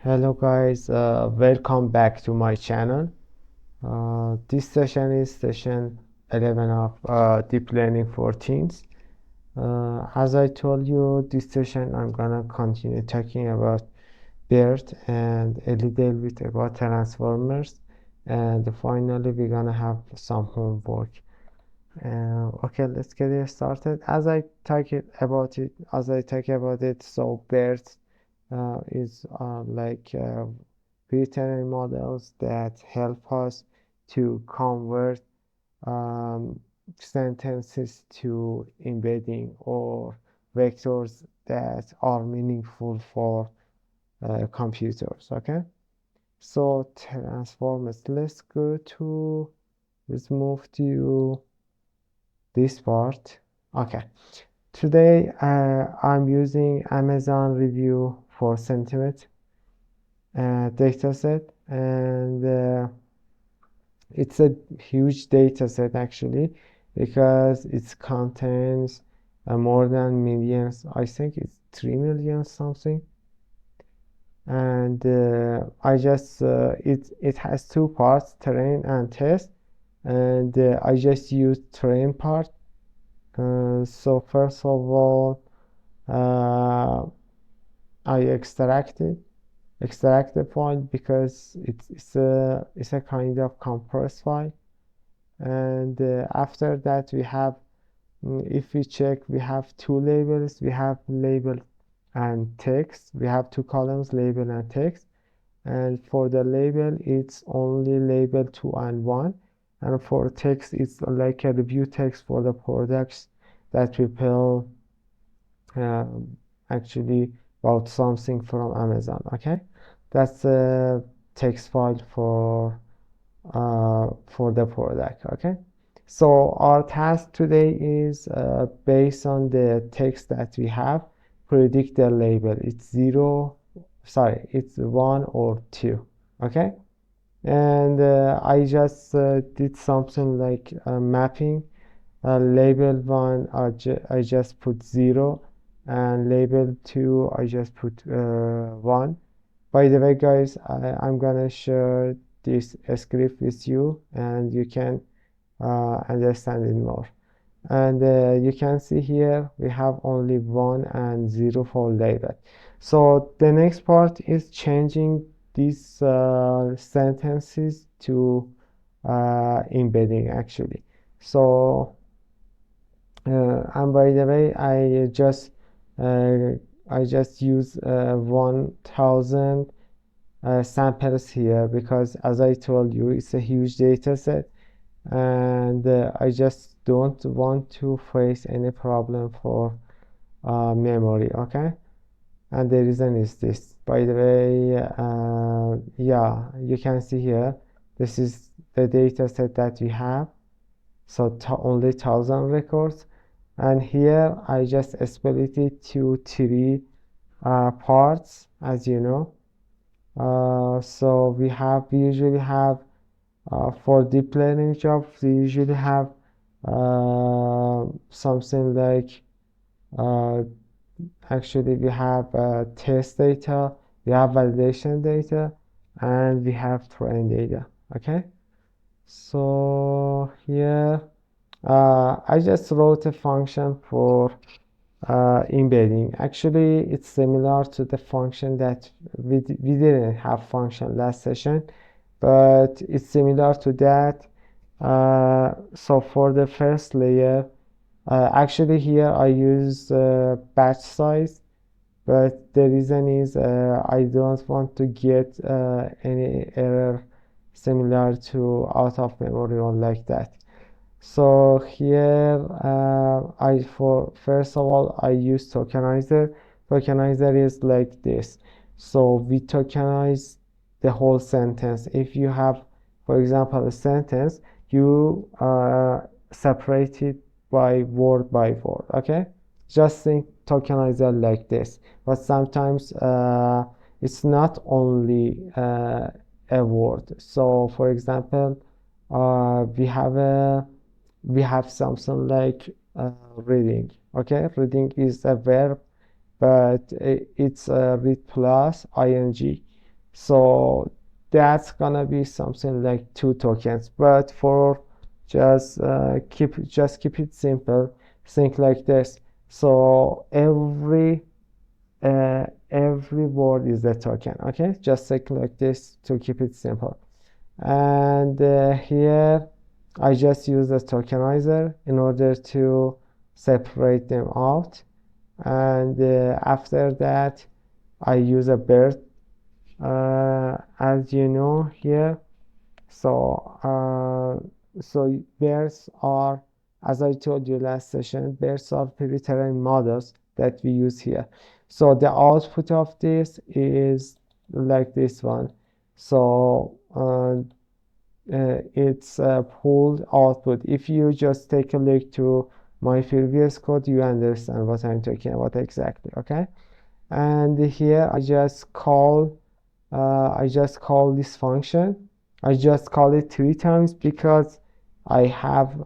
Hello guys, welcome back to my channel. This session is session 11 of deep learning for teens. As I told you, this session I'm gonna continue talking about BERT and a little bit about transformers, and finally we're gonna have some homework. Okay, let's get it started. As I talk about it, so BERT is like pre-trained models that help us to convert um, sentences to embedding or vectors that are meaningful for computers. Okay, so transformers. Let's move to this part. Okay, today I'm using Amazon review for sentiment data set, and it's a huge data set actually, because it contains more than millions. I think it's 3 million something. And it has two parts, train and test, and I just used train part. So first of all, I extract the file because it's a kind of compressed file. And after that we have, if we check, we have two labels. We have label and text. We have two columns, label and text. And for the label it's only label 2 and 1, and for text it's like a review text for the products that people actually bought something from Amazon. Okay, that's a text file for the product. Okay, so our task today is based on the text that we have, predict the label. It's 1 or 2. Okay, and I just did something like mapping. Label 1 I just put 0, and label 2 I just put 1. By the way guys, I'm gonna share this script with you, and you can understand it more. And you can see here we have only 1 and 0 for label. So the next part is changing these sentences to embedding actually. So and by the way, I just use 1000 samples here, because as I told you, it's a huge data set, and I just don't want to face any problem for memory. Okay, and the reason is this. By the way, yeah, you can see here, this is the data set that we have. So only 1000 records, and here I just split it to 3 parts, as you know. So we usually have for deep learning jobs, we usually have something like uh, actually we have test data, we have validation data, and we have train data. Okay, so here I just wrote a function for embedding. Actually, it's similar to the function that we didn't have function last session, but it's similar to that. So for the first layer, actually here I use batch size, but the reason is I don't want to get any error similar to out of memory or like that. So here for first of all I use tokenizer. Tokenizer is like this. So we tokenize the whole sentence. If you have, for example, a sentence, you separate it by word. Okay, just think tokenizer like this. But sometimes it's not only a word. So for example, we have something like reading. Okay, reading is a verb, but it's read plus ing. So that's gonna be something like 2 tokens. But for just keep it simple, think like this. So every word is a token. Okay, just think like this to keep it simple. And here I just use a tokenizer in order to separate them out. And after that I use a BERT, as you know here. So BERTs are, as I told you last session, BERTs are pre-trained models that we use here. So the output of this is like this one. So it's a pulled output. If you just take a look to my previous code, you understand what I'm talking about exactly. Okay, and here I just call this function. I just call it 3 times because I have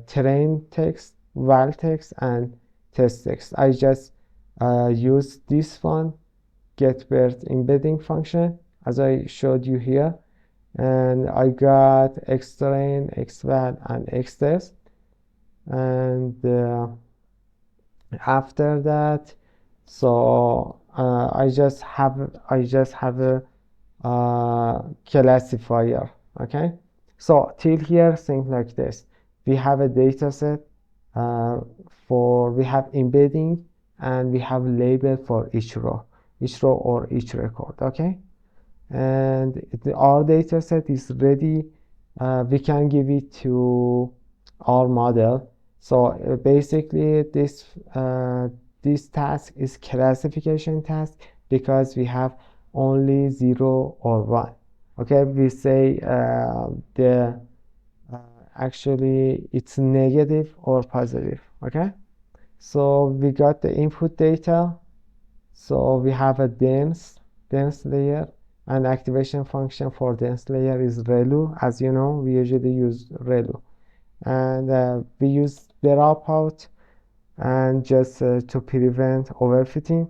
train text, val text, and test text. I just use this one, get BERT embedding function, as I showed you here, and I got xtrain, xval, and xtest. And after that, so I just have a classifier. Okay, so till here think like this. We have a data set we have embedding, and we have label for each row or each record. Okay, and our data set is ready. We can give it to our model. So basically this task is classification task because we have only 0 or 1. Okay, we say the actually it's negative or positive. Okay, so we got the input data. So we have a dense layer, and activation function for dense layer is relu. As you know, we usually use relu, and we use the dropout, and just to prevent overfitting.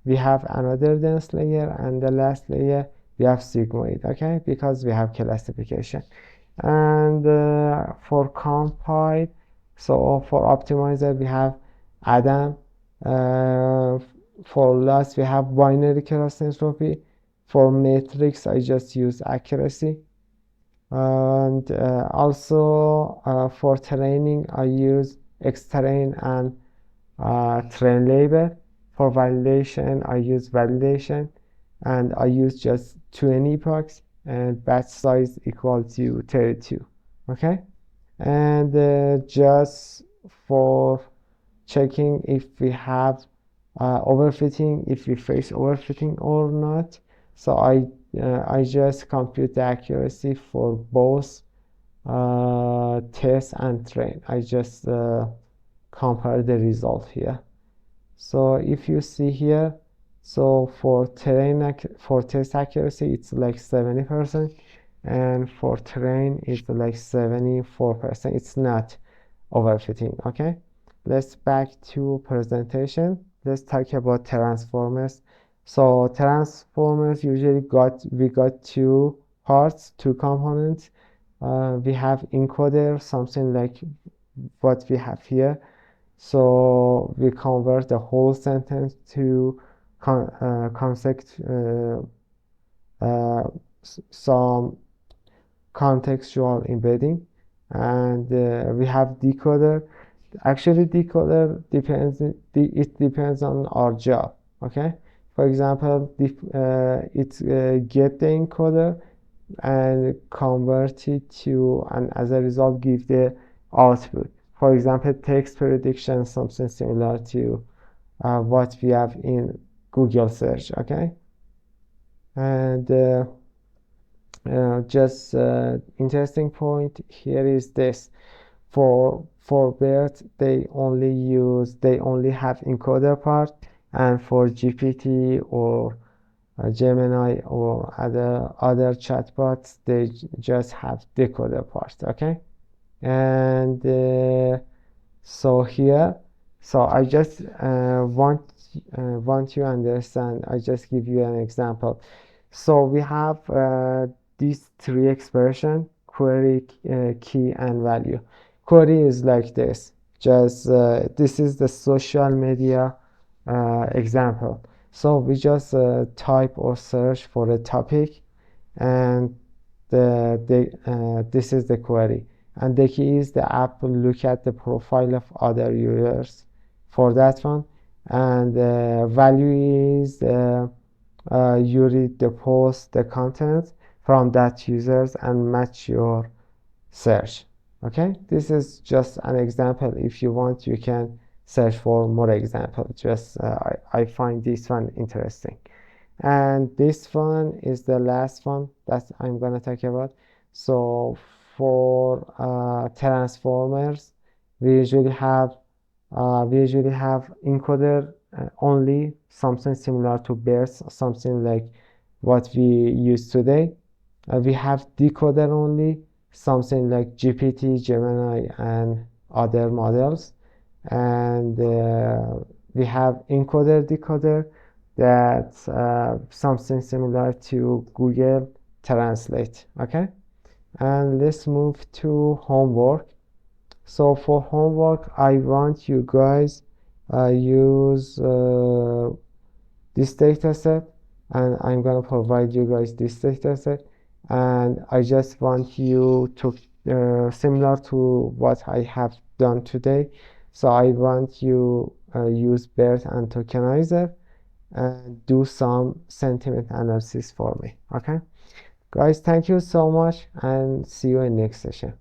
We have another dense layer, and the last layer we have sigmoid. Okay, because we have classification. And for compile, so for optimizer we have Adam. For loss we have binary cross entropy. For matrix I just use accuracy. And also for training I use xtrain and train label. For validation I use validation, and I use just 20 epochs, and batch size equal to 32. Okay, and just for checking if we have overfitting, if we face overfitting or not, so I just compute the accuracy for both test and train. I just compare the result here. So if you see here, so for test accuracy it's like 70%, and for train it's like 74%. It's not overfitting. Okay, let's back to presentation. Let's talk about transformers. So transformers usually we got 2 parts, 2 components. We have encoder, something like what we have here. So we convert the whole sentence to some contextual embedding, and we have decoder. Actually decoder depends on our job. Okay, for example, it get the encoder and convert it to, and as a result give the output. For example, text prediction, something similar to what we have in Google search. Okay, and just interesting point here is this. For BERT they only have encoder part, and for GPT or Gemini or other chatbots they just have decoder part. Okay, and so here So I just want you to understand. I just give you an example. So we have these three expression: query, key, and value. Query is like this. Just this is the social media example. So we just type or search for a topic, and this is the query. And the key is the app will look at the profile of other users for that one. And value is you read the post, the content from that users and match your search. Okay, this is just an example. If you want, you can search for more examples. Just I find this one interesting. And this one is the last one that I'm gonna talk about. So for transformers, we usually have encoder only, something similar to BERT, something like what we use today. We have decoder only, something like GPT, Gemini, and other models. And we have encoder decoder, that's something similar to Google Translate. Okay, and let's move to homework. So for homework, I want you guys use this data set, and I'm gonna provide you guys this data set, and I just want you to similar to what I have done today. So I want you use BERT and Tokenizer and do some sentiment analysis for me. Okay, guys, thank you so much, and see you in next session.